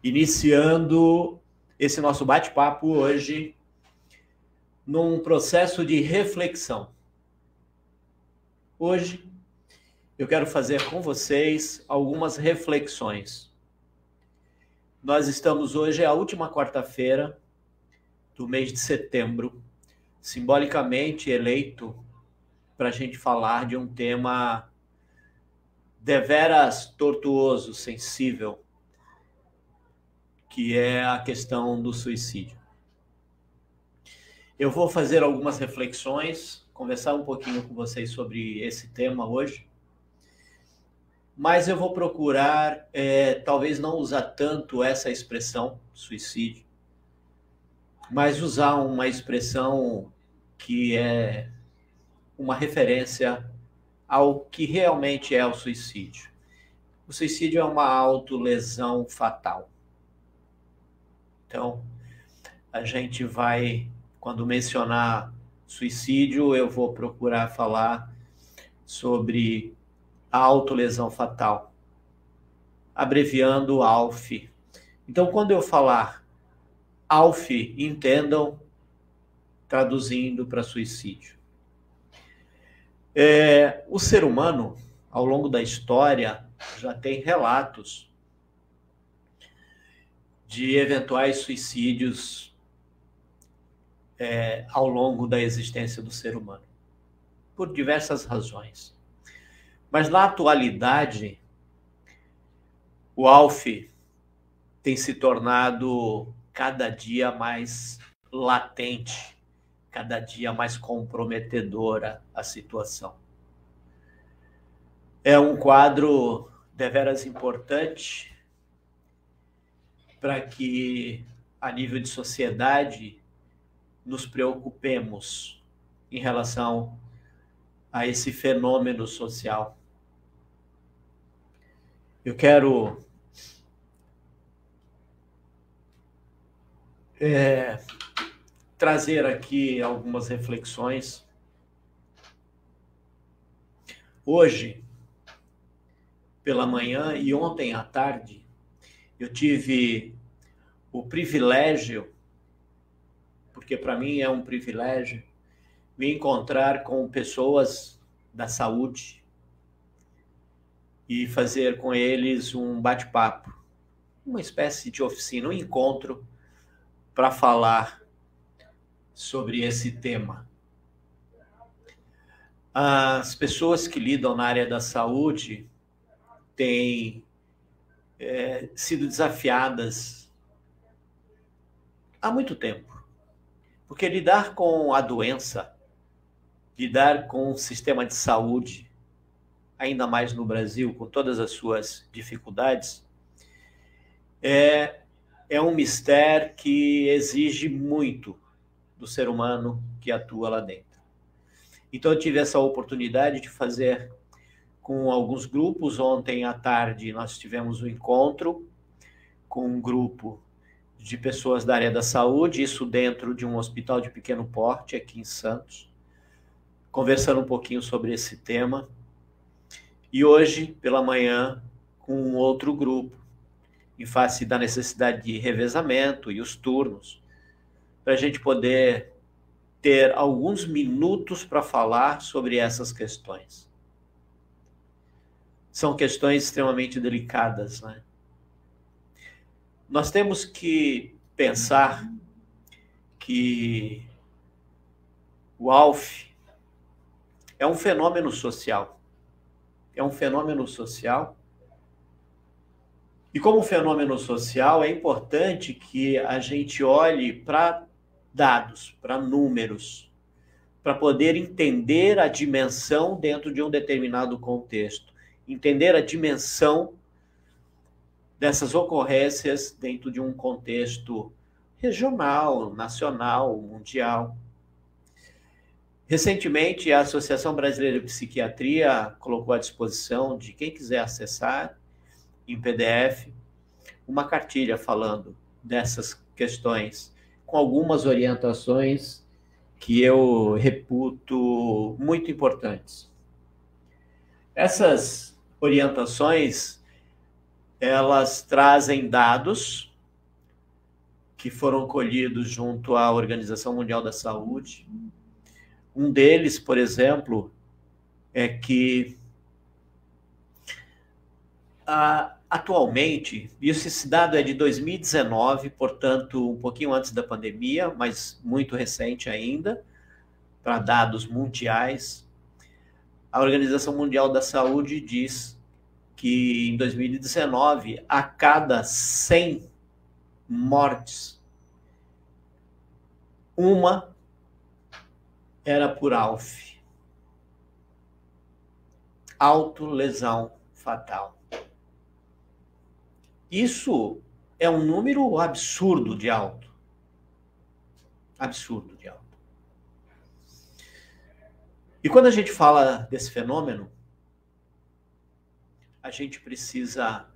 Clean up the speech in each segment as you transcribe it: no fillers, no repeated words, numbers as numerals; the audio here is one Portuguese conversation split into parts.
iniciando esse nosso bate-papo hoje num processo de reflexão. Hoje eu quero fazer com vocês algumas reflexões. Nós estamos hoje, é a última quarta-feira do mês de setembro, simbolicamente eleito para a gente falar de um tema deveras tortuoso, sensível, que é a questão do suicídio. Eu vou fazer algumas reflexões, conversar um pouquinho com vocês sobre esse tema hoje, mas eu vou procurar, talvez não usar tanto essa expressão, suicídio, mas usar uma expressão que é uma referência ao que realmente é o suicídio. O suicídio é uma autolesão fatal. Então, a gente vai, quando mencionar suicídio, eu vou procurar falar sobre a autolesão fatal, abreviando ALF. Então, quando eu falar ALF, entendam, traduzindo para suicídio. O ser humano, ao longo da história, já tem relatos de eventuais suicídios ao longo da existência do ser humano, por diversas razões. Mas na atualidade, o ALF tem se tornado cada dia mais latente, cada dia mais comprometedora a situação. É um quadro deveras importante para que, a nível de sociedade, nos preocupemos em relação a esse fenômeno social. Eu quero trazer aqui algumas reflexões. Hoje, pela manhã e ontem à tarde, eu tive o privilégio, porque para mim é um privilégio, me encontrar com pessoas da saúde e fazer com eles um bate-papo, uma espécie de oficina, um encontro para falar sobre esse tema. As pessoas que lidam na área da saúde têm sido desafiadas há muito tempo, porque lidar com a doença, lidar com o sistema de saúde, ainda mais no Brasil, com todas as suas dificuldades, é um mistério que exige muito do ser humano que atua lá dentro. Então eu tive essa oportunidade de fazer com alguns grupos. Ontem à tarde nós tivemos um encontro com um grupo de pessoas da área da saúde, isso dentro de um hospital de pequeno porte aqui em Santos, conversando um pouquinho sobre esse tema. E hoje, pela manhã, com um outro grupo, em face da necessidade de revezamento e os turnos, para a gente poder ter alguns minutos para falar sobre essas questões. São questões extremamente delicadas, né? Nós temos que pensar que o ALF é um fenômeno social. É um fenômeno social. E como fenômeno social, é importante que a gente olhe para dados, para números, para poder entender a dimensão dentro de um determinado contexto, entender a dimensão dessas ocorrências dentro de um contexto regional, nacional, mundial. Recentemente, a Associação Brasileira de Psiquiatria colocou à disposição de quem quiser acessar, em PDF, uma cartilha falando dessas questões, com algumas orientações que eu reputo muito importantes. Essas orientações, elas trazem dados que foram colhidos junto à Organização Mundial da Saúde. Um deles, por exemplo, é que atualmente, isso, esse dado é de 2019, portanto, um pouquinho antes da pandemia, mas muito recente ainda, para dados mundiais, a Organização Mundial da Saúde diz que em 2019, a cada 100 mortes, uma era por ALF, autolesão fatal. Isso é um número absurdo de alto. Absurdo de alto. E quando a gente fala desse fenômeno, a gente precisa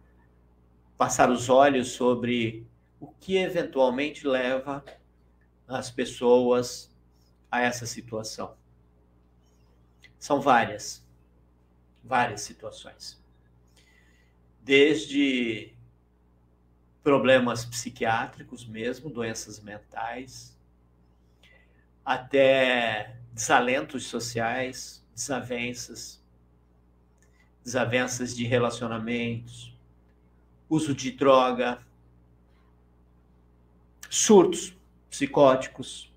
passar os olhos sobre o que eventualmente leva as pessoas a essa situação. São várias situações. Desde problemas psiquiátricos mesmo, doenças mentais, até desalentos sociais, desavenças de relacionamentos, uso de droga, surtos psicóticos,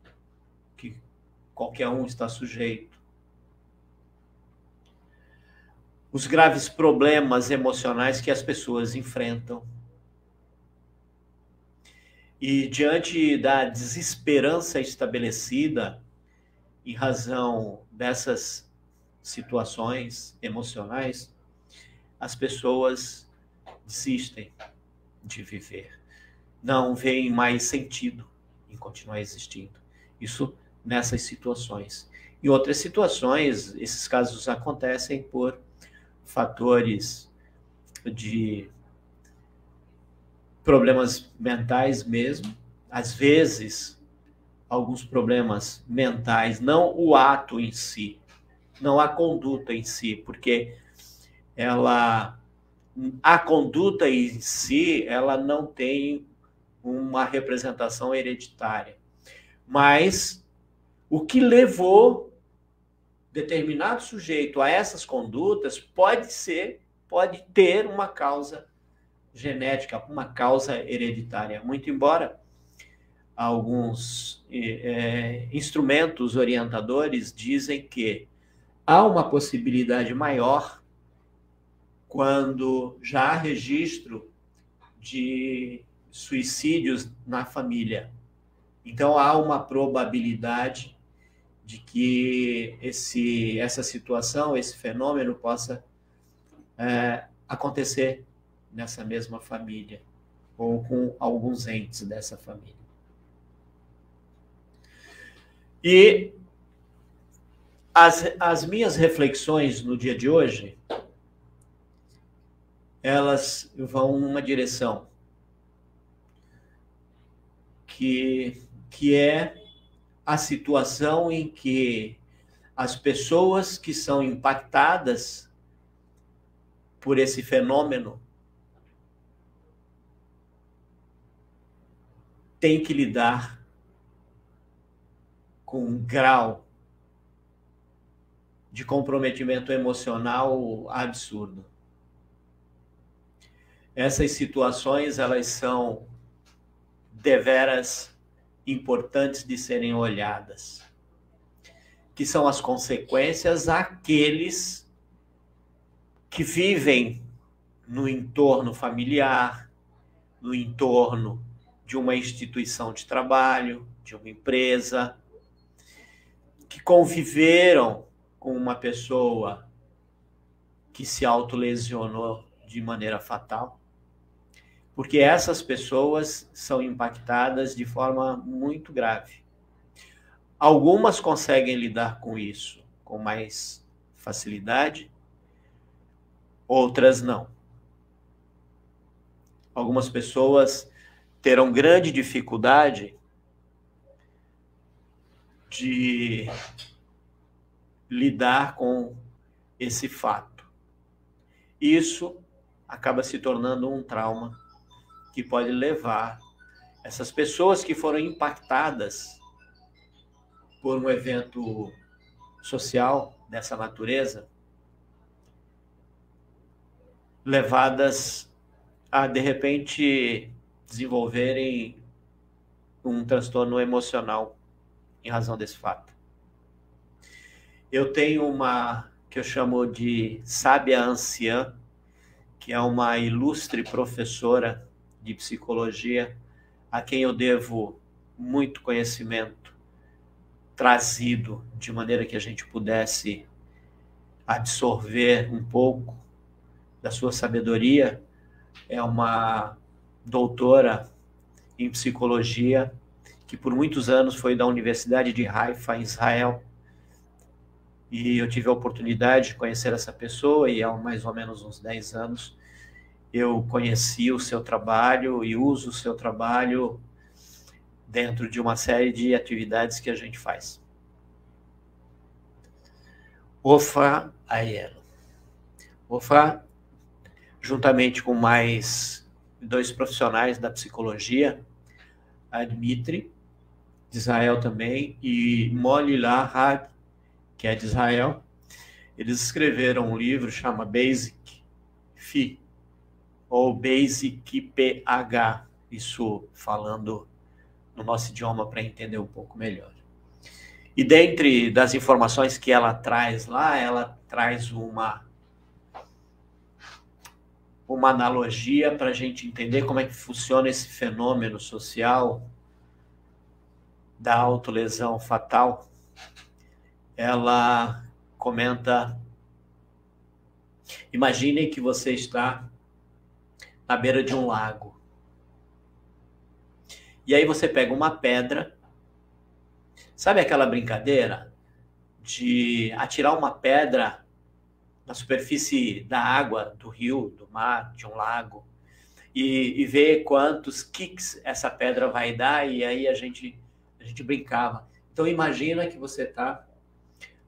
que qualquer um está sujeito, os graves problemas emocionais que as pessoas enfrentam. E diante da desesperança estabelecida em razão dessas situações emocionais, as pessoas desistem de viver. Não veem mais sentido em continuar existindo. Isso nessas situações. Em outras situações, esses casos acontecem por fatores de problemas mentais mesmo, às vezes alguns problemas mentais, não o ato em si, não a conduta em si, porque a conduta em si, ela não tem uma representação hereditária, mas o que levou determinado sujeito a essas condutas pode ter uma causa genética, uma causa hereditária, muito embora alguns instrumentos orientadores dizem que há uma possibilidade maior quando já há registro de suicídios na família. Então, há uma probabilidade de que essa situação, esse fenômeno possa acontecer nessa mesma família ou com alguns entes dessa família. E as minhas reflexões no dia de hoje, elas vão numa direção que é a situação em que as pessoas que são impactadas por esse fenômeno têm que lidar com um grau de comprometimento emocional absurdo. Essas situações, elas são deveras importantes de serem olhadas, que são as consequências àqueles que vivem no entorno familiar, no entorno de uma instituição de trabalho, de uma empresa, que conviveram com uma pessoa que se autolesionou de maneira fatal, porque essas pessoas são impactadas de forma muito grave. Algumas conseguem lidar com isso com mais facilidade, outras não. Algumas pessoas terão grande dificuldade de lidar com esse fato. Isso acaba se tornando um trauma que pode levar Essas pessoas que foram impactadas por um evento social dessa natureza, levadas a, de repente, desenvolverem um transtorno emocional em razão desse fato. Eu tenho uma que eu chamo de sábia anciã, que é uma ilustre professora de psicologia, a quem eu devo muito conhecimento trazido de maneira que a gente pudesse absorver um pouco da sua sabedoria. É uma doutora em psicologia que por muitos anos foi da Universidade de Haifa, em Israel, e eu tive a oportunidade de conhecer essa pessoa, e há mais ou menos uns 10 anos eu conheci o seu trabalho e uso o seu trabalho dentro de uma série de atividades que a gente faz. Ofra Aiello. Ofra, juntamente com mais 2 profissionais da psicologia, a Dmitry, de Israel também, e Molly Lahab, que é de Israel, eles escreveram um livro que chama Basic Phi, ou Basic PH, isso falando no nosso idioma para entender um pouco melhor. E dentre das informações que ela traz lá, ela traz uma analogia para a gente entender como é que funciona esse fenômeno social da autolesão fatal. Ela comenta: imaginem que você está na beira de um lago. E aí você pega uma pedra. Sabe aquela brincadeira de atirar uma pedra na superfície da água, do rio, do mar, de um lago, e ver quantos kicks essa pedra vai dar? E aí a gente brincava. Então imagina que você está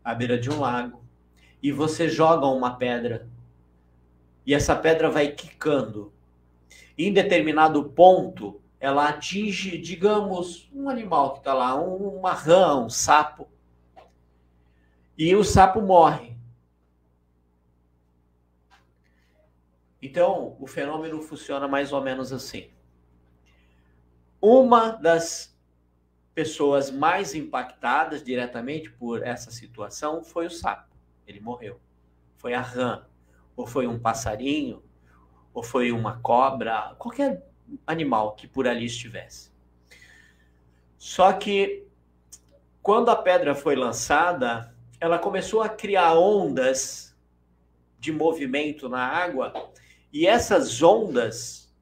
à beira de um lago e você joga uma pedra e essa pedra vai quicando. Em determinado ponto, ela atinge, digamos, um animal que está lá, uma rã, um sapo, e o sapo morre. Então, o fenômeno funciona mais ou menos assim. Uma das pessoas mais impactadas diretamente por essa situação foi o sapo. Ele morreu. Foi a rã, ou foi um passarinho, ou foi uma cobra, qualquer animal que por ali estivesse. Só que, quando a pedra foi lançada, ela começou a criar ondas de movimento na água, e essas ondas,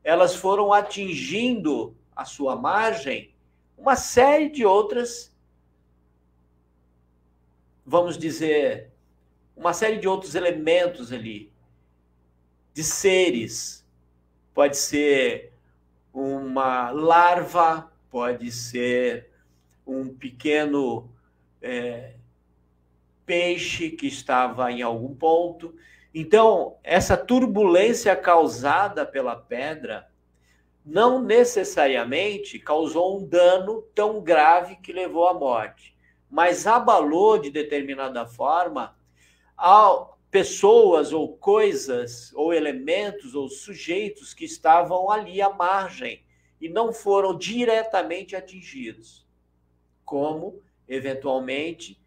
elas foram atingindo a sua margem uma série de outras, vamos dizer, uma série de outros elementos ali, de seres. Pode ser uma larva, pode ser um pequeno peixe que estava em algum ponto. Então, essa turbulência causada pela pedra não necessariamente causou um dano tão grave que levou à morte, mas abalou de determinada forma pessoas ou coisas ou elementos ou sujeitos que estavam ali à margem e não foram diretamente atingidos, como eventualmente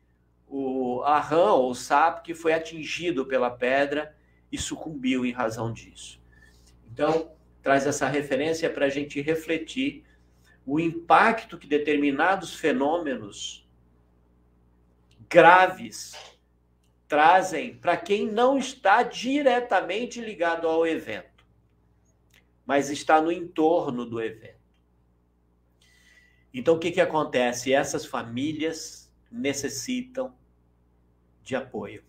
a rã ou o sapo que foi atingido pela pedra e sucumbiu em razão disso. Então, traz essa referência para a gente refletir o impacto que determinados fenômenos graves trazem para quem não está diretamente ligado ao evento, mas está no entorno do evento. Então, o que acontece? Essas famílias necessitam de apoio.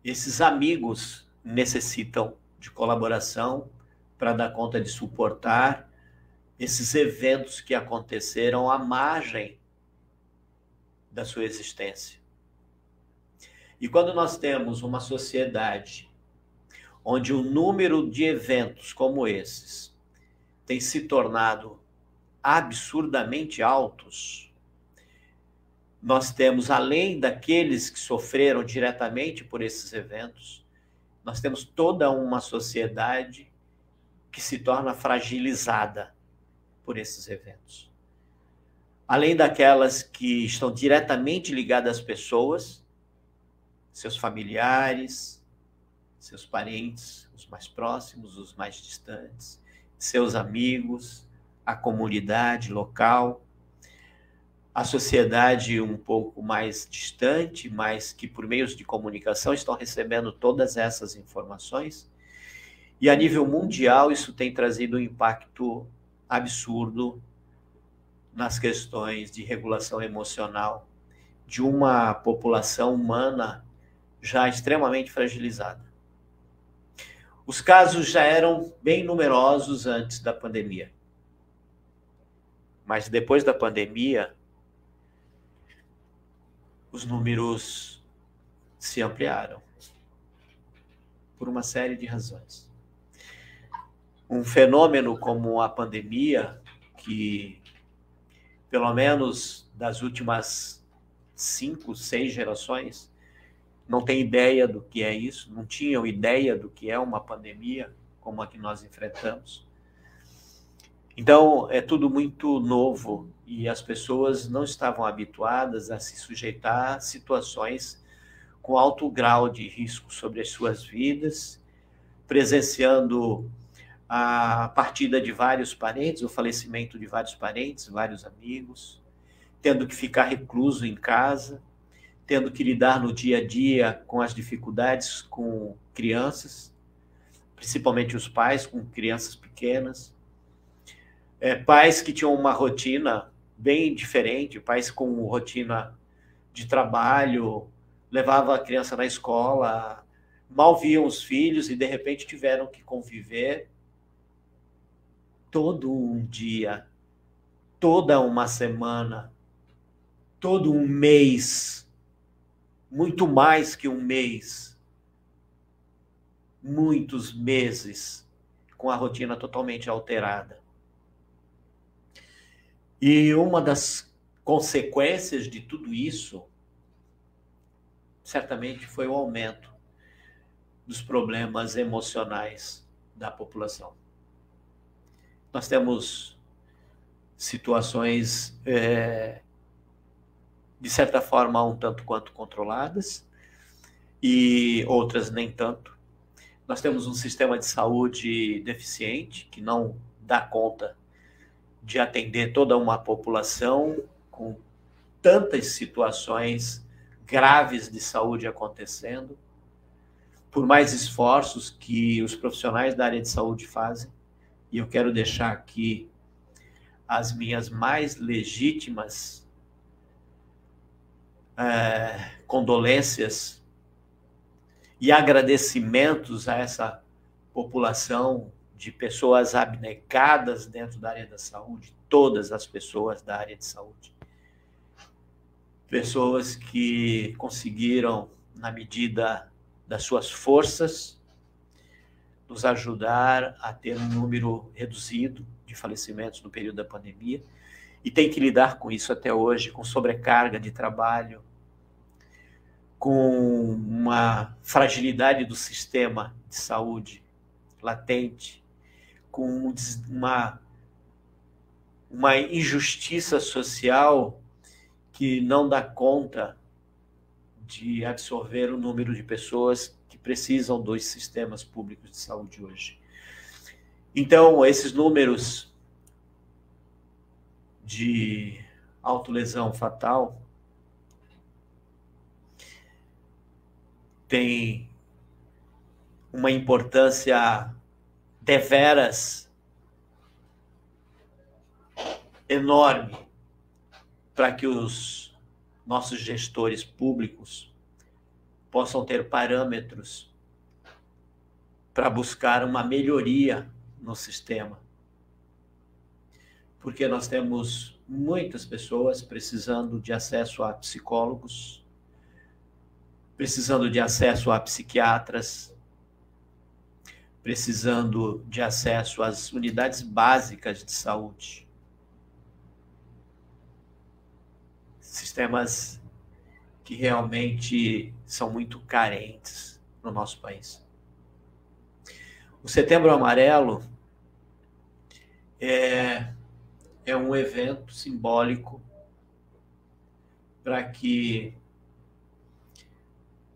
Esses amigos necessitam de colaboração para dar conta de suportar esses eventos que aconteceram à margem da sua existência. E quando nós temos uma sociedade onde o número de eventos como esses têm se tornado absurdamente altos, nós temos, além daqueles que sofreram diretamente por esses eventos, nós temos toda uma sociedade que se torna fragilizada por esses eventos. Além daquelas que estão diretamente ligadas às pessoas, seus familiares, seus parentes, os mais próximos, os mais distantes, seus amigos, a comunidade local, a sociedade um pouco mais distante, mas que por meios de comunicação estão recebendo todas essas informações. E a nível mundial isso tem trazido um impacto absurdo nas questões de regulação emocional de uma população humana já extremamente fragilizada. Os casos já eram bem numerosos antes da pandemia. Mas depois da pandemia, os números se ampliaram por uma série de razões. Um fenômeno como a pandemia, que pelo menos das últimas 5, 6 gerações não tem ideia do que é isso, não tinham ideia do que é uma pandemia como a que nós enfrentamos. Então, é tudo muito novo e as pessoas não estavam habituadas a se sujeitar a situações com alto grau de risco sobre as suas vidas, presenciando a partida de vários parentes, o falecimento de vários parentes, vários amigos, tendo que ficar recluso em casa, tendo que lidar no dia a dia com as dificuldades com crianças, principalmente os pais com crianças pequenas, pais que tinham uma rotina bem diferente, pais com rotina de trabalho, levava a criança na escola, mal viam os filhos e de repente tiveram que conviver todo um dia, toda uma semana, todo um mês, muito mais que um mês, muitos meses, com a rotina totalmente alterada. E uma das consequências de tudo isso, certamente, foi o aumento dos problemas emocionais da população. Nós temos situações, de certa forma, um tanto quanto controladas, e outras nem tanto. Nós temos um sistema de saúde deficiente, que não dá conta de atender toda uma população com tantas situações graves de saúde acontecendo, por mais esforços que os profissionais da área de saúde fazem. E eu quero deixar aqui as minhas mais legítimas condolências e agradecimentos a essa população de pessoas abnegadas dentro da área da saúde, todas as pessoas da área de saúde. Pessoas que conseguiram, na medida das suas forças, nos ajudar a ter um número reduzido de falecimentos no período da pandemia, e tem que lidar com isso até hoje, com sobrecarga de trabalho, com uma fragilidade do sistema de saúde latente, com uma injustiça social que não dá conta de absorver o número de pessoas que precisam dos sistemas públicos de saúde hoje. Então, esses números de autolesão fatal têm uma importância deveras enorme para que os nossos gestores públicos possam ter parâmetros para buscar uma melhoria no sistema. Porque nós temos muitas pessoas precisando de acesso a psicólogos, precisando de acesso a psiquiatras, precisando de acesso às unidades básicas de saúde. Sistemas que realmente são muito carentes no nosso país. O Setembro Amarelo é um evento simbólico para que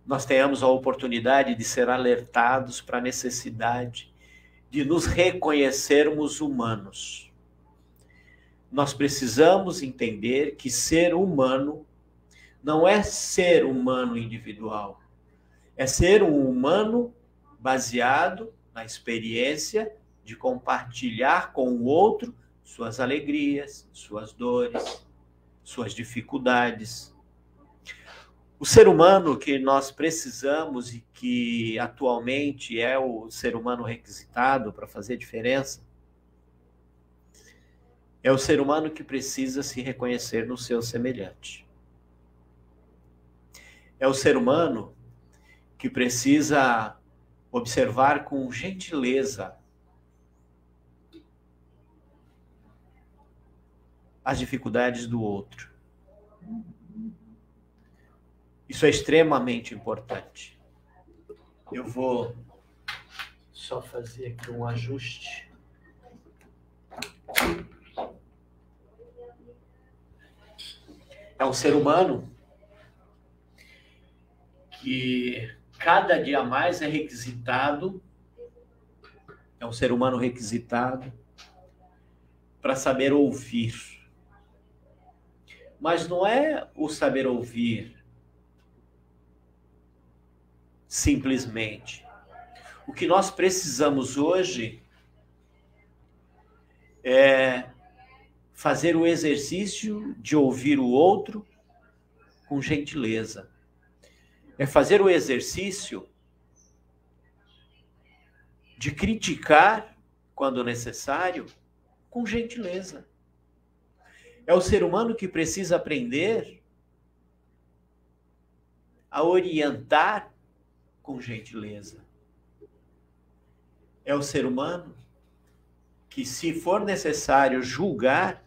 nós tenhamos a oportunidade de ser alertados para a necessidade de nos reconhecermos humanos. Nós precisamos entender que ser humano não é ser humano individual, é ser um humano baseado na experiência de compartilhar com o outro suas alegrias, suas dores, suas dificuldades. O ser humano que nós precisamos e que atualmente é o ser humano requisitado para fazer diferença, é o ser humano que precisa se reconhecer no seu semelhante. É o ser humano que precisa observar com gentileza as dificuldades do outro. Isso é extremamente importante. Eu vou só fazer aqui um ajuste. É um ser humano que cada dia mais é requisitado, é um ser humano requisitado para saber ouvir. Mas não é o saber ouvir simplesmente. O que nós precisamos hoje é fazer o exercício de ouvir o outro com gentileza. É fazer o exercício de criticar, quando necessário, com gentileza. É o ser humano que precisa aprender a orientar com gentileza. É o ser humano que, se for necessário julgar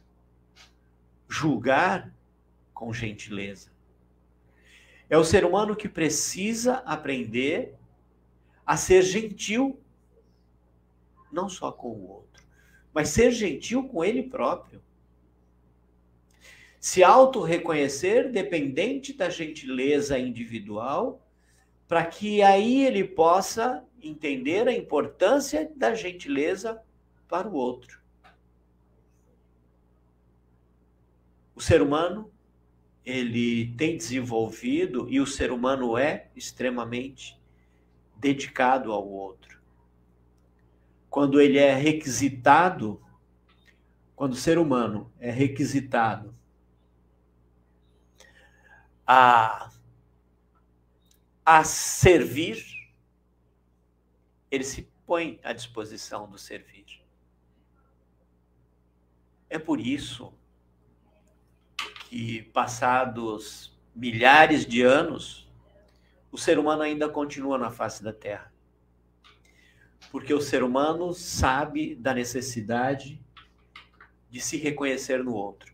com gentileza. É o ser humano que precisa aprender a ser gentil, não só com o outro, mas ser gentil com ele próprio. Se auto-reconhecer dependente da gentileza individual, para que aí ele possa entender a importância da gentileza para o outro. O ser humano, ele tem desenvolvido, e o ser humano é extremamente dedicado ao outro. Quando ele é requisitado, quando o ser humano é requisitado a servir, ele se põe à disposição do servir. É por isso que, passados milhares de anos, o ser humano ainda continua na face da Terra. Porque o ser humano sabe da necessidade de se reconhecer no outro.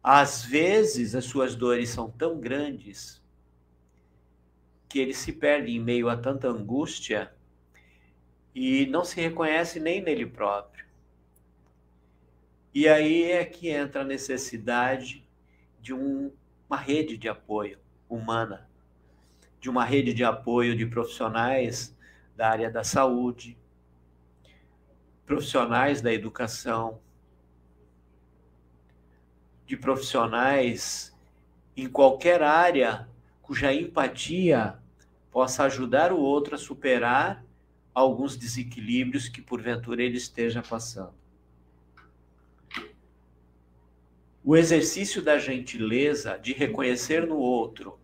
Às vezes, as suas dores são tão grandes que ele se perde em meio a tanta angústia e não se reconhece nem nele próprio. E aí é que entra a necessidade de uma rede de apoio humana, de uma rede de apoio de profissionais da área da saúde, profissionais da educação, de profissionais em qualquer área cuja empatia possa ajudar o outro a superar alguns desequilíbrios que porventura ele esteja passando. O exercício da gentileza, de reconhecer no outro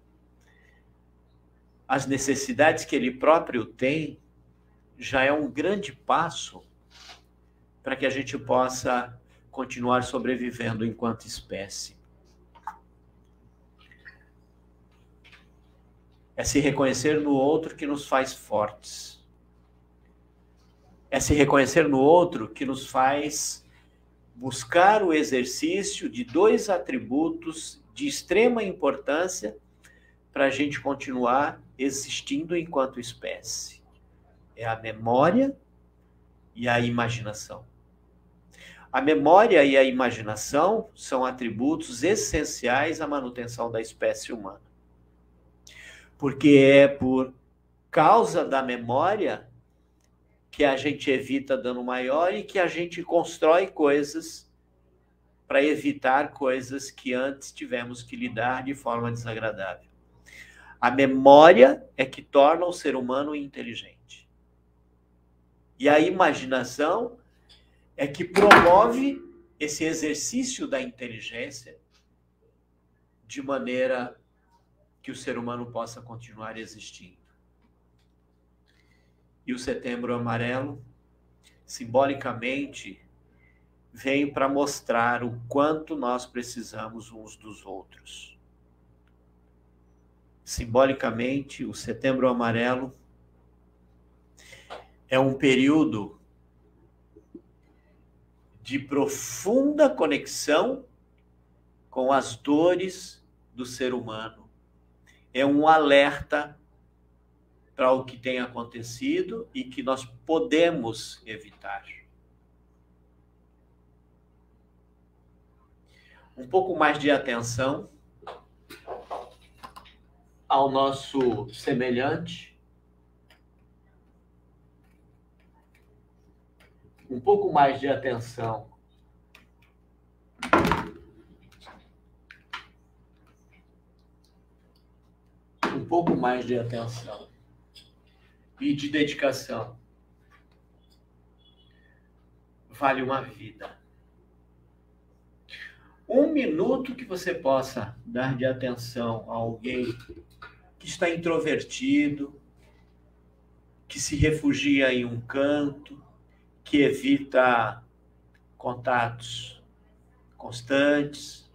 as necessidades que ele próprio tem, já é um grande passo para que a gente possa continuar sobrevivendo enquanto espécie. É se reconhecer no outro que nos faz fortes. É se reconhecer no outro que nos faz buscar o exercício de 2 atributos de extrema importância para a gente continuar existindo enquanto espécie. É a memória e a imaginação. A memória e a imaginação são atributos essenciais à manutenção da espécie humana. Porque é por causa da memória que a gente evita dano maior e que a gente constrói coisas para evitar coisas que antes tivemos que lidar de forma desagradável. A memória é que torna o ser humano inteligente. E a imaginação é que promove esse exercício da inteligência de maneira que o ser humano possa continuar existindo. E o Setembro Amarelo, simbolicamente, vem para mostrar o quanto nós precisamos uns dos outros. Simbolicamente, o Setembro Amarelo é um período de profunda conexão com as dores do ser humano. É um alerta para o que tem acontecido e que nós podemos evitar. Um pouco mais de atenção ao nosso semelhante. Um pouco mais de atenção e de dedicação vale uma vida. 1 minuto que você possa dar de atenção a alguém que está introvertido, que se refugia em um canto, que evita contatos constantes.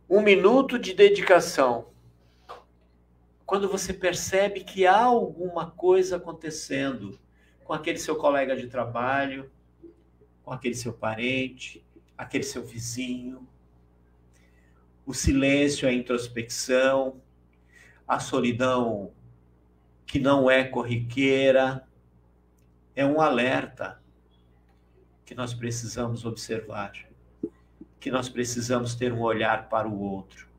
1 minuto de dedicação. Quando você percebe que há alguma coisa acontecendo com aquele seu colega de trabalho, com aquele seu parente, aquele seu vizinho, o silêncio, a introspecção, a solidão que não é corriqueira, é um alerta que nós precisamos observar, que nós precisamos ter um olhar para o outro.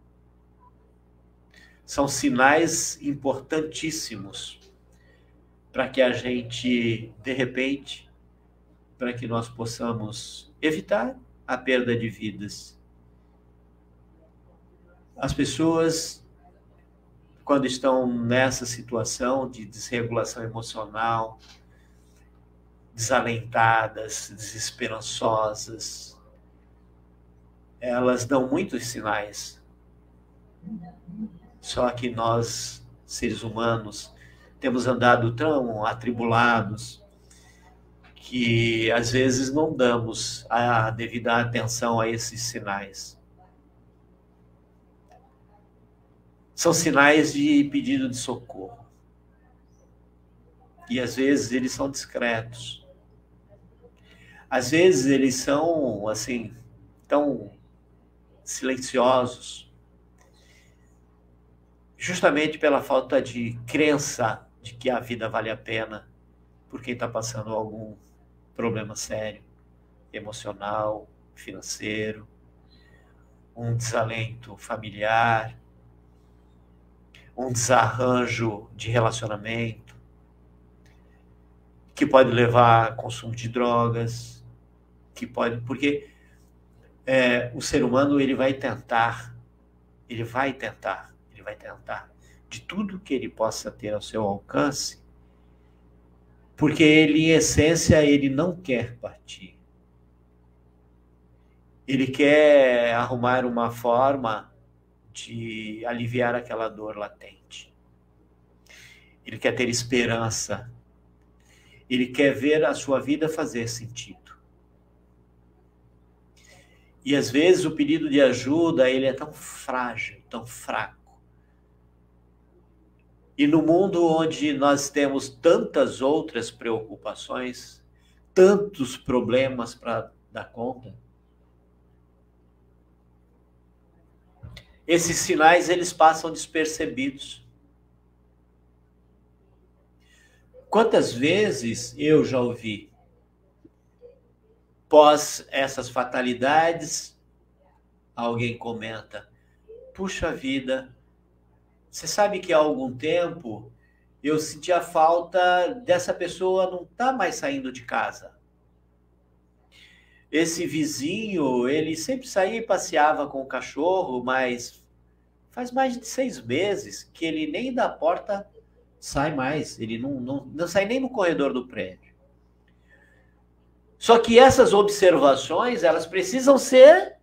São sinais importantíssimos para que a gente, de repente, para que nós possamos evitar a perda de vidas. As pessoas, quando estão nessa situação de desregulação emocional, desalentadas, desesperançosas, elas dão muitos sinais. Só que nós, seres humanos, temos andado tão atribulados que às vezes não damos a devida atenção a esses sinais. São sinais de pedido de socorro. E às vezes eles são discretos. Às vezes eles são, assim, tão silenciosos, justamente pela falta de crença de que a vida vale a pena por quem está passando algum problema sério, emocional, financeiro, um desalento familiar, um desarranjo de relacionamento, que pode levar a consumo de drogas, que pode, porque o ser humano ele vai tentar de tudo que ele possa ter ao seu alcance, porque ele, em essência, ele não quer partir. Ele quer arrumar uma forma de aliviar aquela dor latente. Ele quer ter esperança. Ele quer ver a sua vida fazer sentido. E às vezes o pedido de ajuda, ele é tão frágil, tão fraco. E no mundo onde nós temos tantas outras preocupações, tantos problemas para dar conta, esses sinais eles passam despercebidos. Quantas vezes eu já ouvi, pós essas fatalidades, alguém comenta: puxa vida, você sabe que há algum tempo eu sentia falta dessa pessoa não estar mais saindo de casa. Esse vizinho, ele sempre saía e passeava com o cachorro, mas faz mais de 6 meses que ele nem da porta sai mais. Ele não sai nem no corredor do prédio. Só que essas observações, elas precisam ser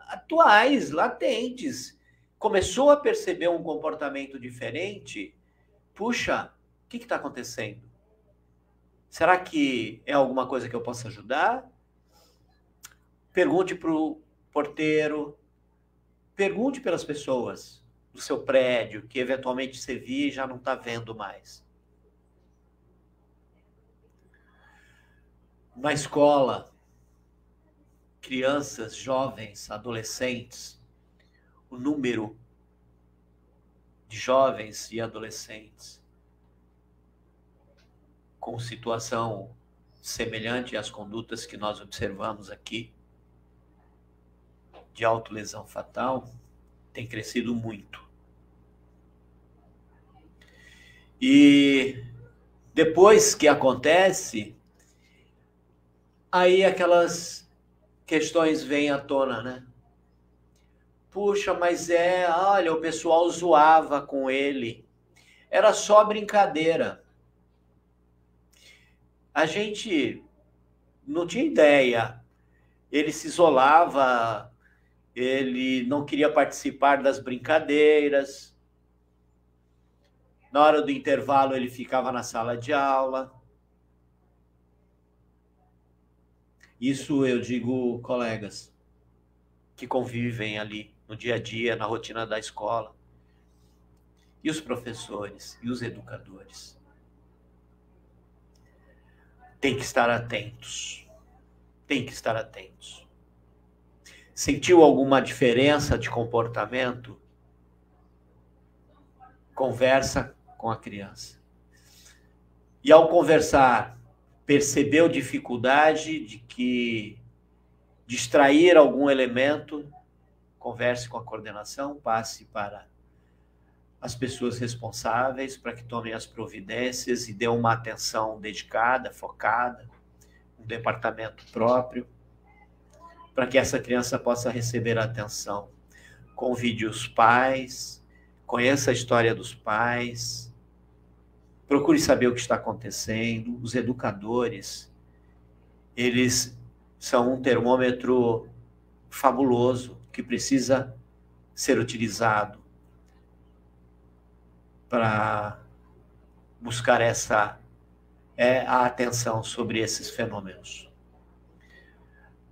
atuais, latentes. Começou a perceber um comportamento diferente, puxa, o que está acontecendo? Será que é alguma coisa que eu possa ajudar? Pergunte para o porteiro, pergunte pelas pessoas do seu prédio, que eventualmente você viu e já não está vendo mais. Na escola, crianças, jovens, adolescentes, o número de jovens e adolescentes com situação semelhante às condutas que nós observamos aqui, de autolesão fatal, tem crescido muito. E depois que acontece, aí aquelas questões vêm à tona, né? Puxa, mas olha, o pessoal zoava com ele. Era só brincadeira. A gente não tinha ideia. Ele se isolava, ele não queria participar das brincadeiras. Na hora do intervalo, ele ficava na sala de aula. Isso eu digo colegas que convivem ali no dia a dia, na rotina da escola. E os professores e os educadores. Tem que estar atentos. Tem que estar atentos. Sentiu alguma diferença de comportamento? Conversa com a criança. E ao conversar, percebeu dificuldade de extrair algum elemento, converse com a coordenação, passe para as pessoas responsáveis para que tomem as providências e dê uma atenção dedicada, focada, um departamento próprio, para que essa criança possa receber atenção. Convide os pais, conheça a história dos pais, procure saber o que está acontecendo. Os educadores, eles são um termômetro fabuloso que precisa ser utilizado para buscar a atenção sobre esses fenômenos.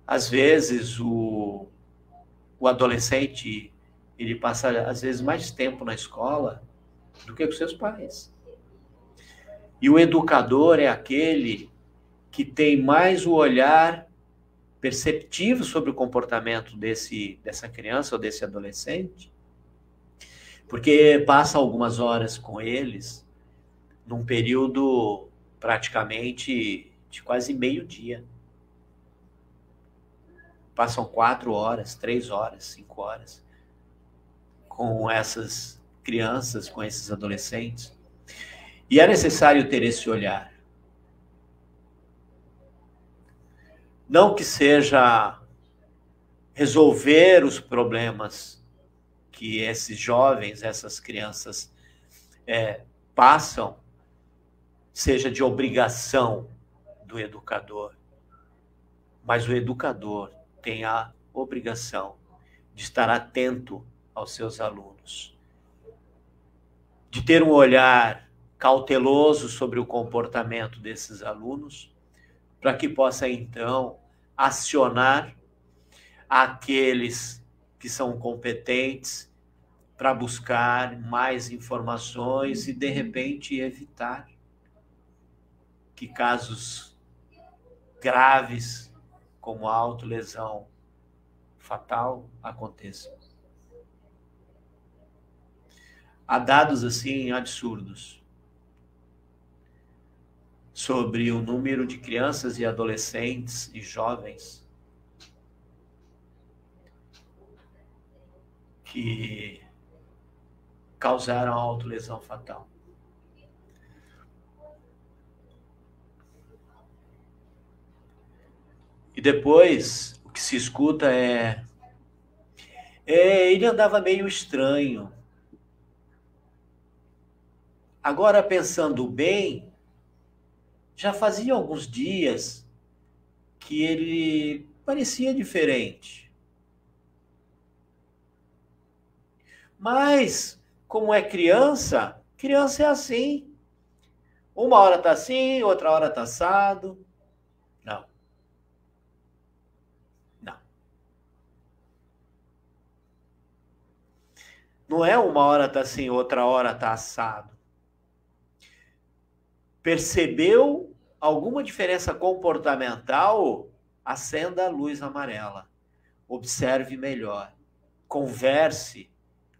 Às vezes, o adolescente, ele passa, às vezes, mais tempo na escola do que com seus pais. E o educador é aquele que tem mais o olhar perceptivo sobre o comportamento dessa criança ou desse adolescente, porque passa algumas horas com eles num período praticamente de quase meio-dia. Passam 4 horas, 3 horas, 5 horas com essas crianças, com esses adolescentes. E é necessário ter esse olhar. Não que seja resolver os problemas que esses jovens, essas crianças passam, seja de obrigação do educador. Mas o educador tem a obrigação de estar atento aos seus alunos, de ter um olhar cauteloso sobre o comportamento desses alunos, para que possa, então, acionar aqueles que são competentes para buscar mais informações e, de repente, evitar que casos graves, como a autolesão fatal, aconteçam. Há dados, assim, absurdos sobre o número de crianças e adolescentes e jovens que causaram a autolesão fatal. E depois, o que se escuta ele andava meio estranho. Agora, pensando bem, já fazia alguns dias que ele parecia diferente. Mas, como é criança, criança é assim. Uma hora tá assim, outra hora tá assado. Não. Não. Não é uma hora tá assim, outra hora tá assado. Percebeu alguma diferença comportamental? Acenda a luz amarela. Observe melhor. Converse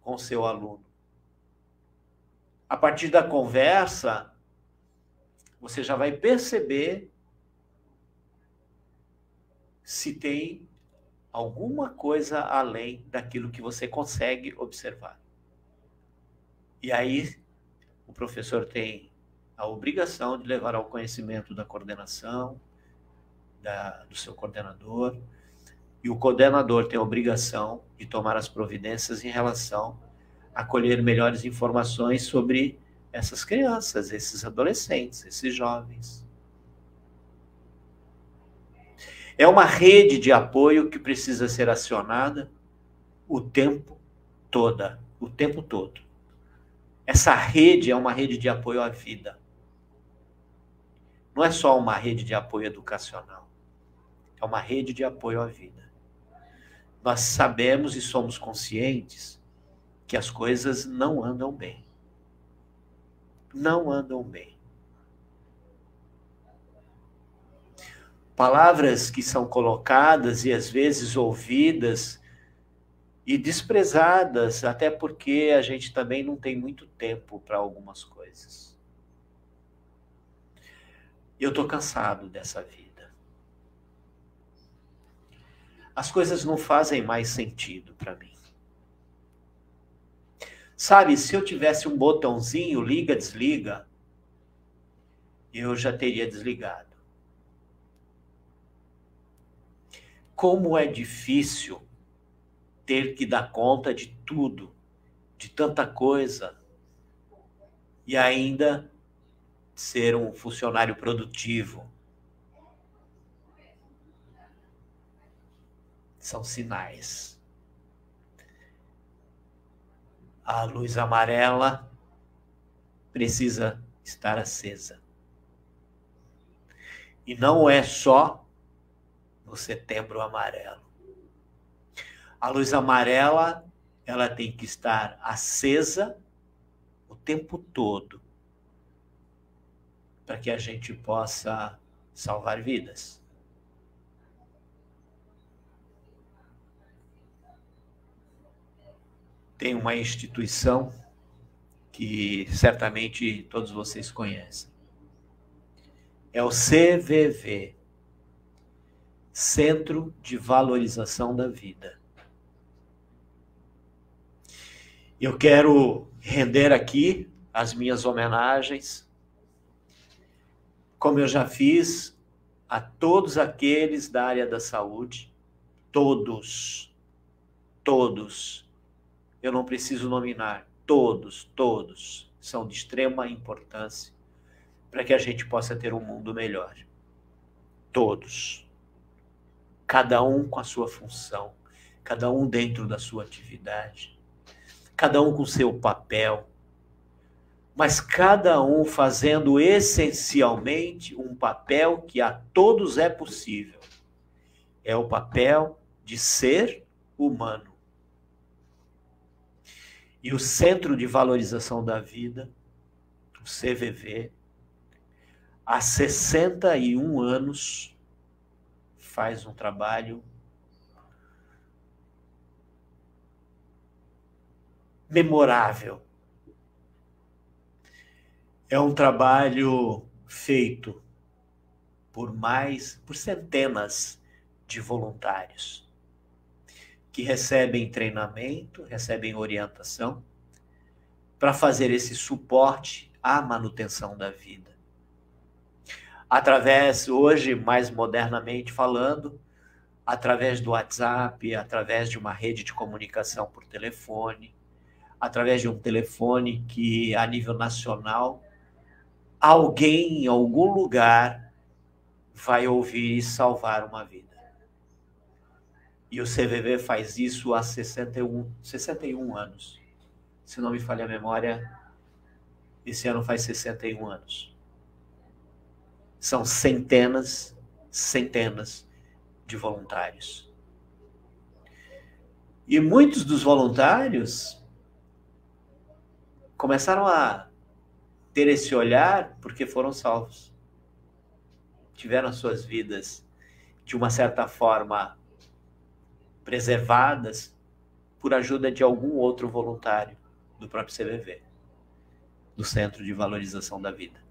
com seu aluno. A partir da conversa, você já vai perceber se tem alguma coisa além daquilo que você consegue observar. E aí, o professor tem a obrigação de levar ao conhecimento da coordenação, do seu coordenador, e o coordenador tem a obrigação de tomar as providências em relação a colher melhores informações sobre essas crianças, esses adolescentes, esses jovens. É uma rede de apoio que precisa ser acionada o tempo todo. Essa rede é uma rede de apoio à vida. Não é só uma rede de apoio educacional. É uma rede de apoio à vida. Nós sabemos e somos conscientes que as coisas não andam bem. Não andam bem. Palavras que são colocadas e às vezes ouvidas e desprezadas, até porque a gente também não tem muito tempo para algumas coisas. Eu estou cansado dessa vida. As coisas não fazem mais sentido para mim. Sabe, se eu tivesse um botãozinho, liga, desliga, eu já teria desligado. Como é difícil ter que dar conta de tudo, de tanta coisa, e ainda ser um funcionário produtivo. São sinais. A luz amarela precisa estar acesa. E não é só no Setembro Amarelo. A luz amarela, ela tem que estar acesa o tempo todo, para que a gente possa salvar vidas. Tem uma instituição que certamente todos vocês conhecem. É o CVV, Centro de Valorização da Vida. Eu quero render aqui as minhas homenagens, como eu já fiz a todos aqueles da área da saúde, todos. Eu não preciso nominar, todos são de extrema importância para que a gente possa ter um mundo melhor. Todos. Cada um com a sua função, cada um dentro da sua atividade, cada um com seu papel, mas cada um fazendo essencialmente um papel que a todos é possível. É o papel de ser humano. E o Centro de Valorização da Vida, o CVV, há 61 anos faz um trabalho memorável. É um trabalho feito por centenas de voluntários que recebem treinamento, recebem orientação para fazer esse suporte à manutenção da vida. Através, hoje, mais modernamente falando, através do WhatsApp, através de uma rede de comunicação por telefone, através de um telefone que, a nível nacional, alguém em algum lugar vai ouvir e salvar uma vida. E o CVV faz isso há 61 anos. Se não me falha a memória, esse ano faz 61 anos. São centenas de voluntários. E muitos dos voluntários começaram a ter esse olhar porque foram salvos. Tiveram as suas vidas, de uma certa forma, preservadas por ajuda de algum outro voluntário do próprio CVV, do Centro de Valorização da Vida.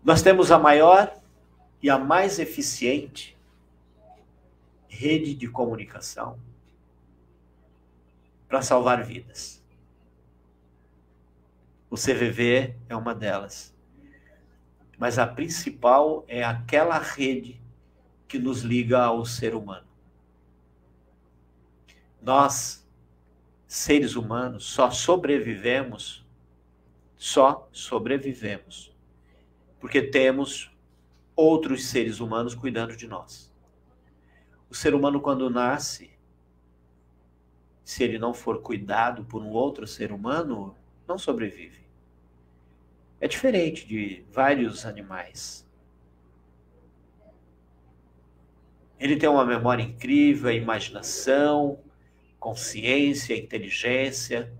Nós temos a maior e a mais eficiente rede de comunicação para salvar vidas. O CVV é uma delas. Mas a principal é aquela rede que nos liga ao ser humano. Nós, seres humanos, só sobrevivemos porque temos outros seres humanos cuidando de nós. O ser humano, quando nasce, se ele não for cuidado por um outro ser humano, não sobrevive. É diferente de vários animais. Ele tem uma memória incrível, imaginação, consciência, inteligência,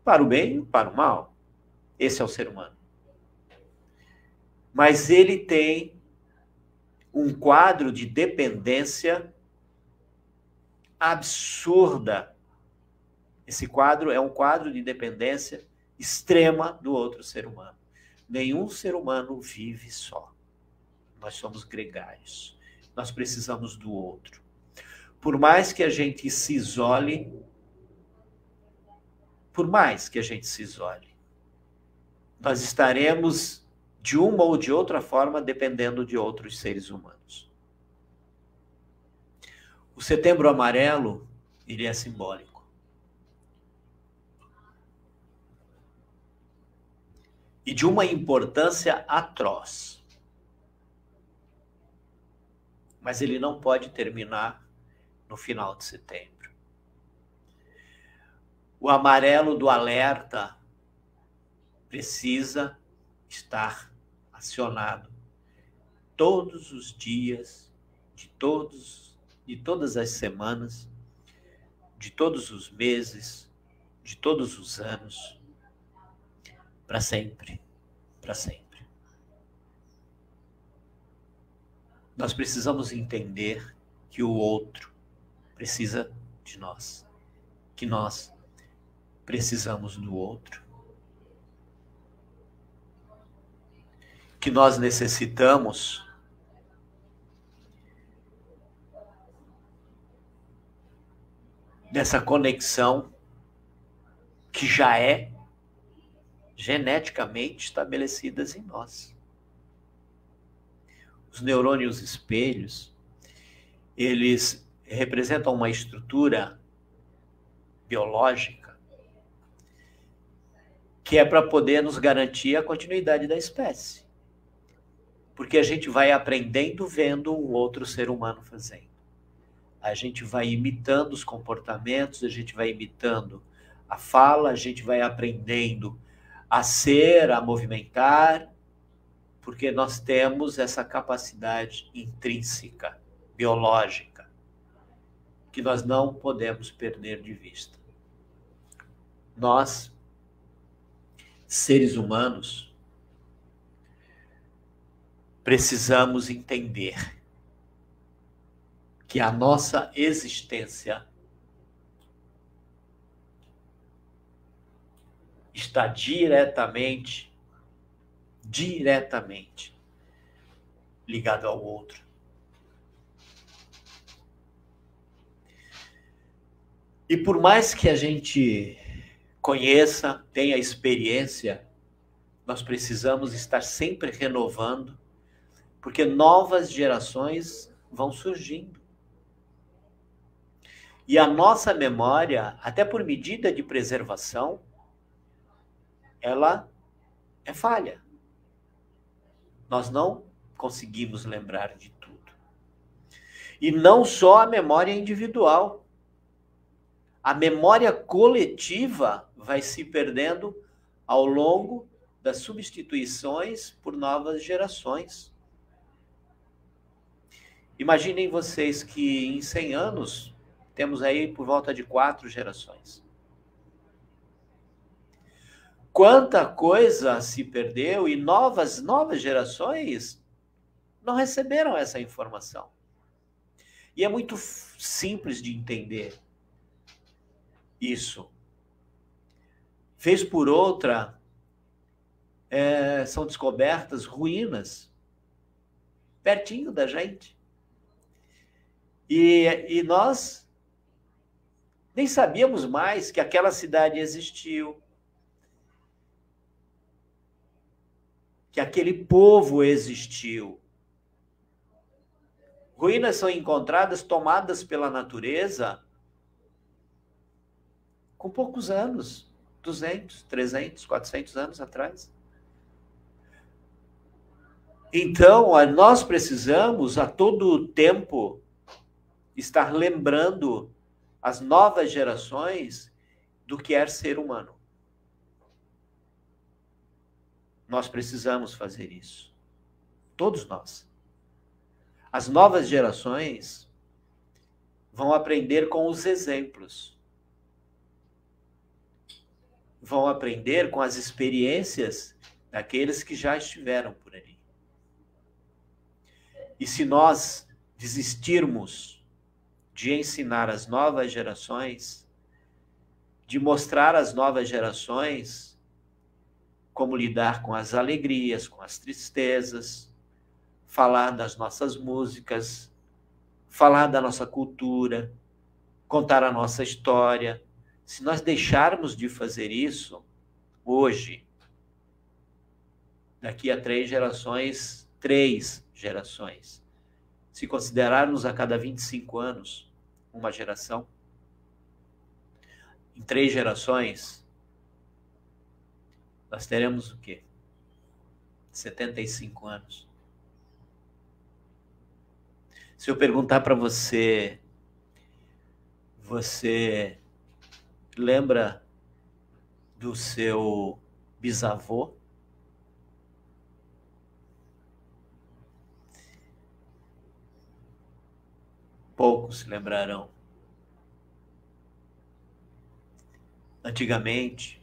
para o bem e para o mal. Esse é o ser humano. Mas ele tem um quadro de dependência absurda. Esse quadro é um quadro de dependência extrema do outro ser humano. Nenhum ser humano vive só. Nós somos gregários. Nós precisamos do outro. Por mais que a gente se isole, nós estaremos de uma ou de outra forma dependendo de outros seres humanos. O Setembro Amarelo, ele é simbólico. E de uma importância atroz. Mas ele não pode terminar no final de setembro. O amarelo do alerta precisa estar acionado todos os dias, de todas as semanas, de todos os meses, de todos os anos, para sempre, para sempre. Nós precisamos entender que o outro precisa de nós, que nós precisamos do outro, que nós necessitamos dessa conexão que já é geneticamente estabelecidas em nós. Os neurônios espelhos, eles representam uma estrutura biológica que é para poder nos garantir a continuidade da espécie. Porque a gente vai aprendendo vendo um outro ser humano fazendo. A gente vai imitando os comportamentos, a gente vai imitando a fala, a gente vai aprendendo a ser, a movimentar, porque nós temos essa capacidade intrínseca, biológica. que nós não podemos perder de vista. Nós, seres humanos, precisamos entender que a nossa existência está diretamente ligado ao outro. E por mais que a gente conheça, tenha experiência, nós precisamos estar sempre renovando, porque novas gerações vão surgindo. E a nossa memória, até por medida de preservação, ela é falha. Nós não conseguimos lembrar de tudo. E não só a memória individual. A memória coletiva vai se perdendo ao longo das substituições por novas gerações. Imaginem vocês que em 100 anos temos aí por volta de 4 gerações. Quanta coisa se perdeu e novas gerações não receberam essa informação. E é muito simples de entender isso. Vez por outra, são descobertas ruínas pertinho da gente. E nós nem sabíamos mais que aquela cidade existiu, que aquele povo existiu. Ruínas são encontradas, tomadas pela natureza, com poucos anos, 200, 300, 400 anos atrás. Então, nós precisamos, a todo tempo, estar lembrando as novas gerações do que é ser humano. Nós precisamos fazer isso. Todos nós. As novas gerações vão aprender com os exemplos. Vão aprender com as experiências daqueles que já estiveram por ali. E se nós desistirmos de ensinar as novas gerações, de mostrar às novas gerações como lidar com as alegrias, com as tristezas, falar das nossas músicas, falar da nossa cultura, contar a nossa história. Se nós deixarmos de fazer isso, hoje, daqui a 3 gerações, se considerarmos a cada 25 anos uma geração, em 3 gerações, nós teremos o quê? 75 anos. Se eu perguntar para você, você lembra do seu bisavô? Poucos se lembrarão. Antigamente,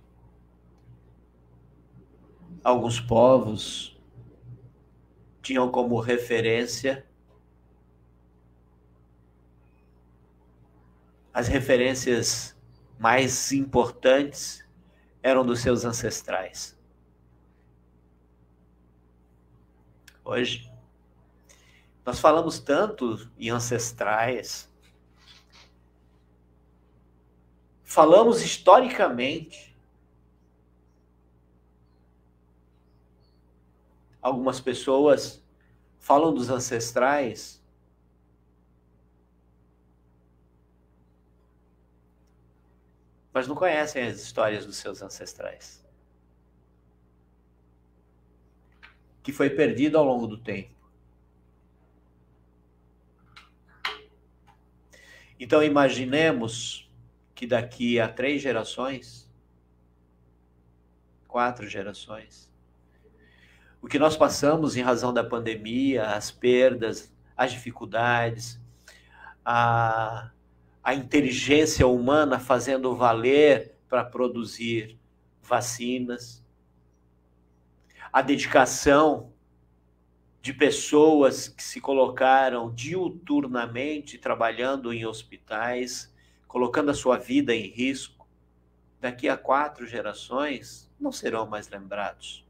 alguns povos tinham como referência as referências mais importantes eram dos seus ancestrais. Hoje, nós falamos tanto em ancestrais, falamos historicamente. Algumas pessoas falam dos ancestrais, mas não conhecem as histórias dos seus ancestrais, que foi perdido ao longo do tempo. Então, imaginemos que daqui a 3 gerações, 4 gerações, o que nós passamos em razão da pandemia, as perdas, as dificuldades, a inteligência humana fazendo valer para produzir vacinas, a dedicação de pessoas que se colocaram diuturnamente trabalhando em hospitais, colocando a sua vida em risco, daqui a 4 gerações não serão mais lembrados.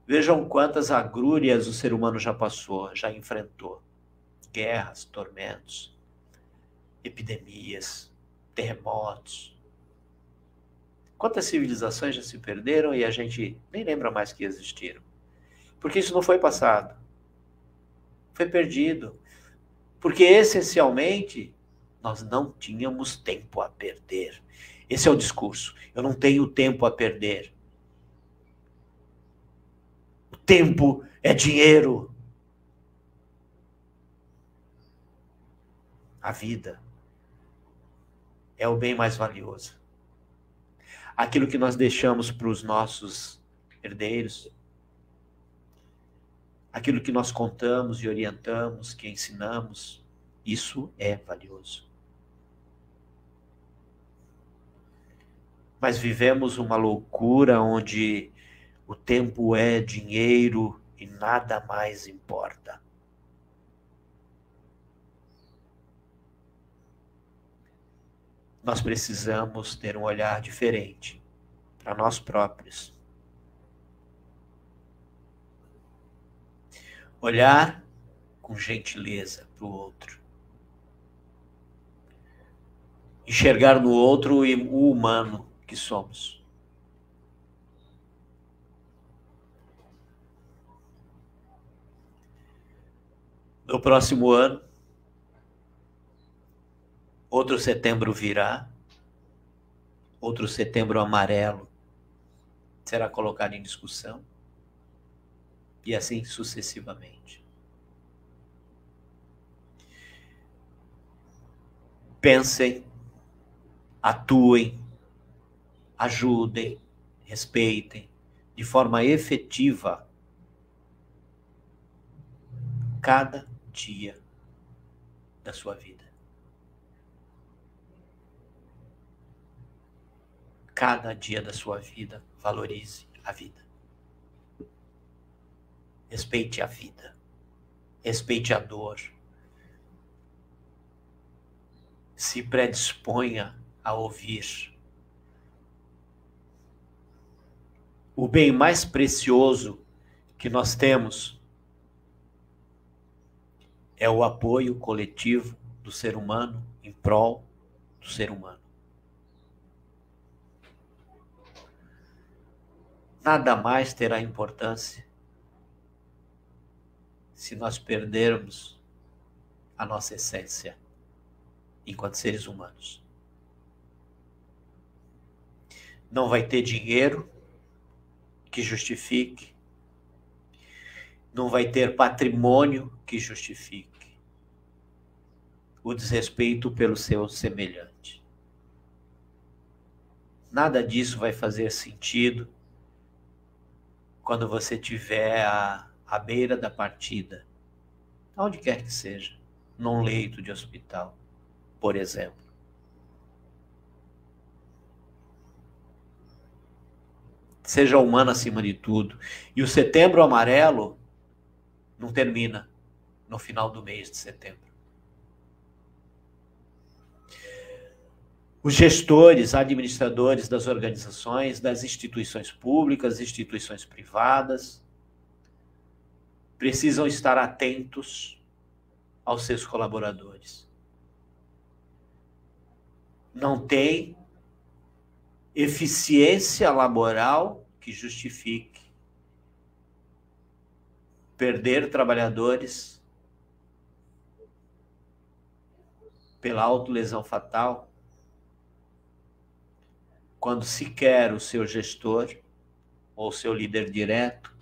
Vejam quantas agrúrias o ser humano já passou, já enfrentou. Guerras, tormentos, epidemias, terremotos. Quantas civilizações já se perderam e a gente nem lembra mais que existiram. Porque isso não foi passado. Foi perdido. Porque, essencialmente, nós não tínhamos tempo a perder. Esse é o discurso. Eu não tenho tempo a perder. O tempo é dinheiro. A vida é o bem mais valioso. Aquilo que nós deixamos para os nossos herdeiros, aquilo que nós contamos e orientamos, que ensinamos, isso é valioso. Mas vivemos uma loucura onde o tempo é dinheiro e nada mais importa. Nós precisamos ter um olhar diferente para nós próprios. Olhar com gentileza para o outro. Enxergar no outro o humano que somos. No próximo ano, outro setembro virá, outro setembro amarelo será colocado em discussão, e assim sucessivamente. Pensem, atuem, ajudem, respeitem de forma efetiva cada dia da sua vida. Cada dia da sua vida, valorize a vida. Respeite a vida. Respeite a dor. Se predisponha a ouvir. O bem mais precioso que nós temos é o apoio coletivo do ser humano em prol do ser humano. Nada mais terá importância se nós perdermos a nossa essência enquanto seres humanos. Não vai ter dinheiro que justifique, não vai ter patrimônio que justifique o desrespeito pelo seu semelhante. Nada disso vai fazer sentido quando você estiver à beira da partida, onde quer que seja, num leito de hospital, por exemplo. Seja humano acima de tudo. E o Setembro Amarelo não termina no final do mês de setembro. Os gestores, administradores das organizações, das instituições públicas, instituições privadas, precisam estar atentos aos seus colaboradores. Não tem eficiência laboral que justifique perder trabalhadores pela autolesão fatal, quando sequer o seu gestor ou seu líder direto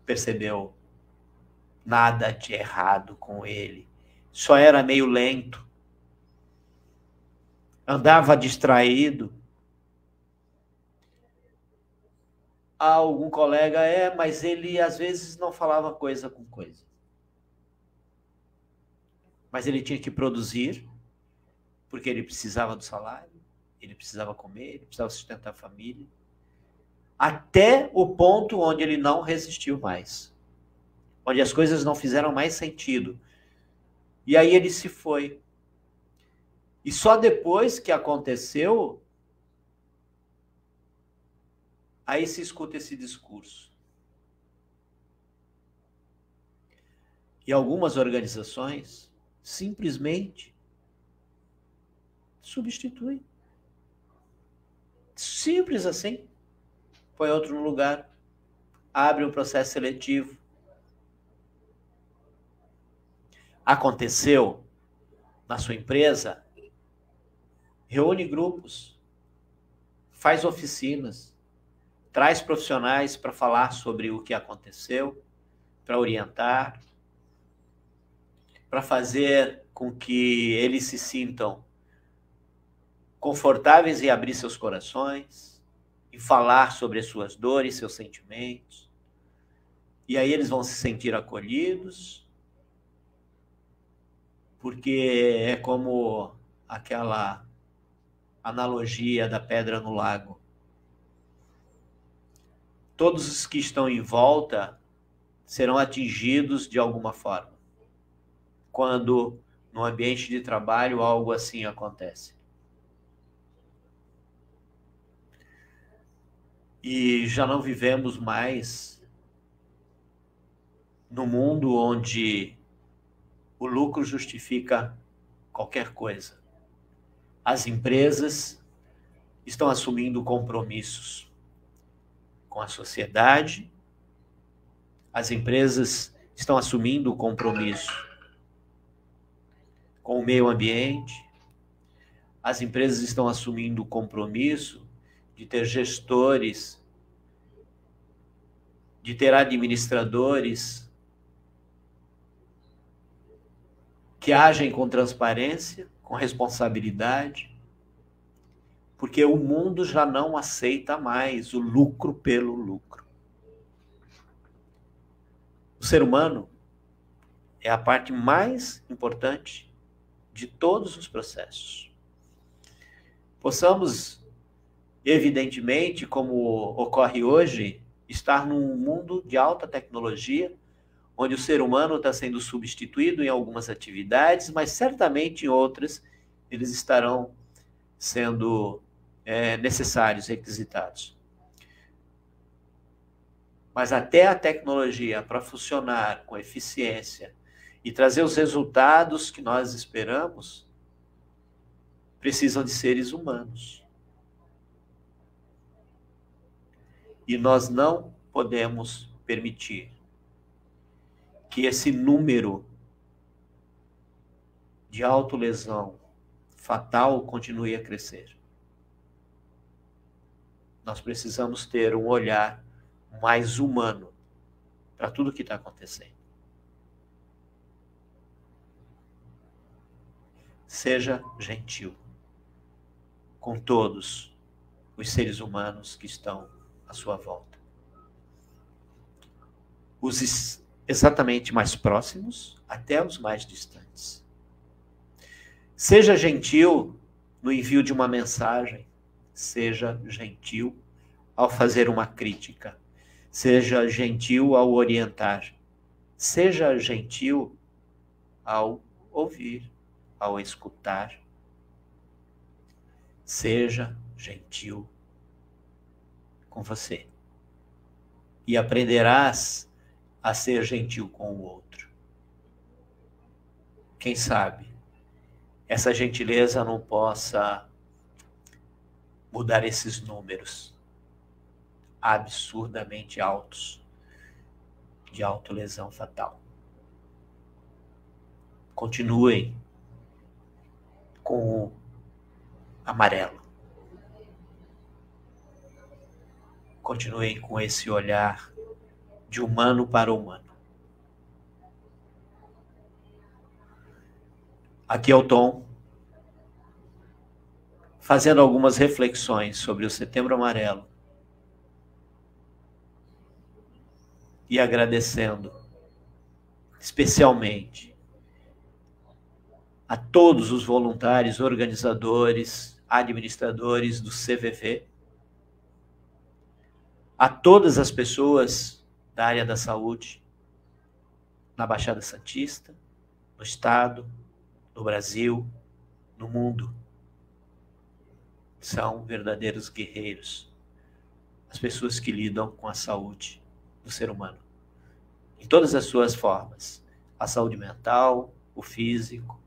percebeu nada de errado com ele. Só era meio lento, andava distraído. Algum colega, mas ele às vezes não falava coisa com coisa. mas ele tinha que produzir, porque ele precisava do salário, ele precisava comer, ele precisava sustentar a família, até o ponto onde ele não resistiu mais, onde as coisas não fizeram mais sentido. E aí ele se foi. E só depois que aconteceu, aí se escuta esse discurso. E algumas organizações simplesmente substituem. Simples assim. Põe outro no lugar. Abre um processo seletivo. Aconteceu na sua empresa? Reúne grupos. Faz oficinas. Traz profissionais para falar sobre o que aconteceu, para orientar, para fazer com que eles se sintam confortáveis em abrir seus corações, em falar sobre as suas dores, seus sentimentos. E aí eles vão se sentir acolhidos, porque é como aquela analogia da pedra no lago. Todos os que estão em volta serão atingidos de alguma forma, quando no ambiente de trabalho algo assim acontece. E já não vivemos mais no mundo onde o lucro justifica qualquer coisa. As empresas estão assumindo compromissos com a sociedade, as empresas estão assumindo o compromisso com o meio ambiente, as empresas estão assumindo o compromisso de ter gestores, de ter administradores que agem com transparência, com responsabilidade, porque o mundo já não aceita mais o lucro pelo lucro. O ser humano é a parte mais importante de todos os processos. Possamos, evidentemente, como ocorre hoje, estar num mundo de alta tecnologia, onde o ser humano está sendo substituído em algumas atividades, mas certamente em outras eles estarão sendo necessários, requisitados. Mas até a tecnologia para funcionar com eficiência e trazer os resultados que nós esperamos, precisam de seres humanos. E nós não podemos permitir que esse número de autolesão fatal continue a crescer. Nós precisamos ter um olhar mais humano para tudo que está acontecendo. Seja gentil com todos os seres humanos que estão à sua volta. Os exatamente mais próximos até os mais distantes. Seja gentil no envio de uma mensagem, seja gentil ao fazer uma crítica, seja gentil ao orientar, seja gentil ao ouvir, ao escutar, seja gentil com você. E aprenderás a ser gentil com o outro. Quem sabe essa gentileza não possa mudar esses números absurdamente altos de autolesão fatal. Continuem com o amarelo. Continuem com esse olhar de humano para humano. Aqui é o Tom, fazendo algumas reflexões sobre o Setembro Amarelo e agradecendo especialmente a todos os voluntários, organizadores, administradores do CVV, a todas as pessoas da área da saúde, na Baixada Santista, no Estado, no Brasil, no mundo. São verdadeiros guerreiros, as pessoas que lidam com a saúde do ser humano, em todas as suas formas, a saúde mental, o físico,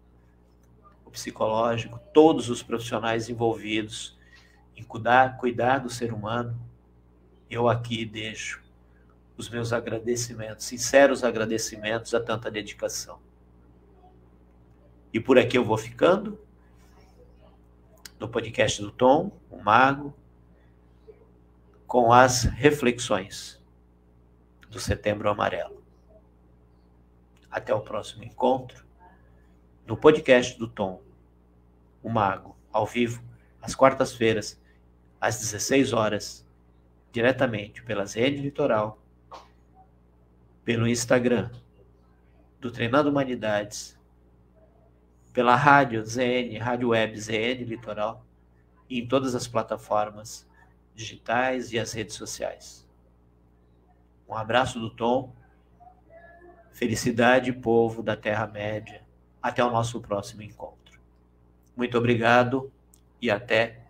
o psicológico, todos os profissionais envolvidos em cuidar do ser humano. Eu aqui deixo os meus agradecimentos, sinceros agradecimentos a tanta dedicação. E por aqui eu vou ficando, no podcast do Tom, o Mago, com as reflexões do Setembro Amarelo. Até o próximo encontro, no podcast do Tom, o Mago, ao vivo, às quartas-feiras, às 16 horas, diretamente pela ZN Litoral, pelo Instagram do Treinando Humanidades, pela rádio ZN, rádio web ZN Litoral, e em todas as plataformas digitais e as redes sociais. Um abraço do Tom, felicidade, povo da Terra-média. Até o nosso próximo encontro. Muito obrigado e até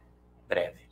breve.